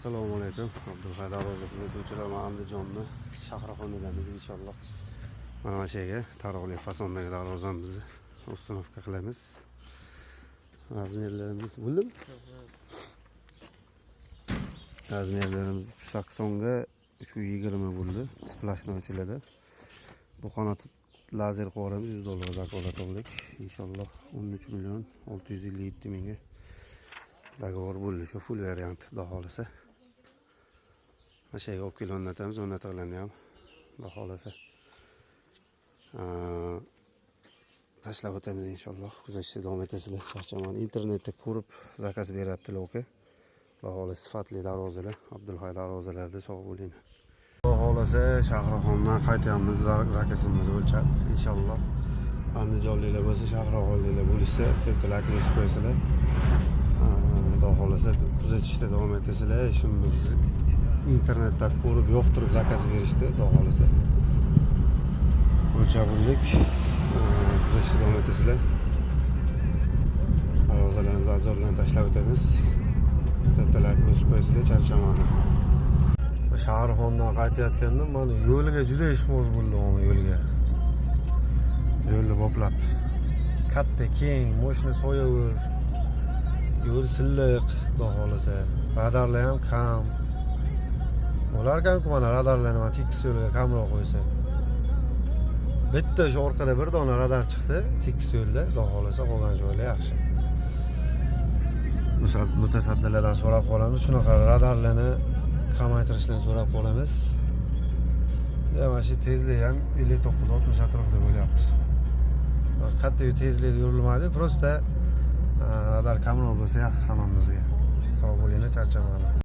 Assalomu alaykum. Abdulhaydar Ro'za kuzatuvchilar, Andijonni Shahraxonidamiz inshaalloh. Mana bu yerga taroqli fasondagi darvozamizni uстановка qilamiz. Razmerlarimiz bo'ldimi? Razmerlarimiz 380 ga 320 bo'ldi. Splashni ochiladi. Bu qanot lazer qo'ramiz $100 zakolat oldik. Inshaalloh 13 million 657 mingga dogovor bo'ldi. Shu full variant xudo xolasa. Mana shu yerga olib kelib o'rnatamiz, o'rnatganlarni ham xudo xolasa tashlab o'tamiz inshaalloh. Kuzatishda davom etasizlar. Charchaman. Internetda ko'rib zakaz beryaptilar aka. Xudo xolasa sifatli darvozalar, Abdulhaydar darvozalarida sog' bo'ling. Xudo xolasa Shahraxondan qaytyapmiz, zakazimizni o'lchab inshaalloh. Andijonliklar bo'lsa, Shahraxonliklar bo'lsa, telefon bosib qo'yasizlar. Xudo xolasa kuzatishda davom etasizlar. Ishimiz internetda ko'rib yoqtirib zakaz berishdi, xudo xolasa. O'lchab oldik. Kuzatishda davom etasizlar. Darvozalarimizni abzorlarni tashlab o'tamiz. Telefon bosib qo'yasizlar, charchamani. Shahraxondan qaytayotganda mana yo'lga juda ishqiboz bo'ldim, men yo'lga. Yo'lni boplabdi. Katta, keng, mashina soyavur. Yo'l silliq, xudo xolasa. Radarlar ham kam. Ularga-ku mana radarlarni mana tekis yo'lga kamroq qo'ysa. Bitta shu orqada bir dona radar chiqdi, tekis yo'lda, xudo xolasa qolgan joylar yaxshi. Mutasaddilardan so'rab qolamiz, shunaqa radarlarni kamaytirishni so'rab qolamiz. Mana shu tezlik ham 59-60 atrofida bo'lyapti. Katta tezlikda yurilmaydi, prosta radar kamroq bo'lsa yaxshi hammamizga. Sog' bo'linglar, charchamayman.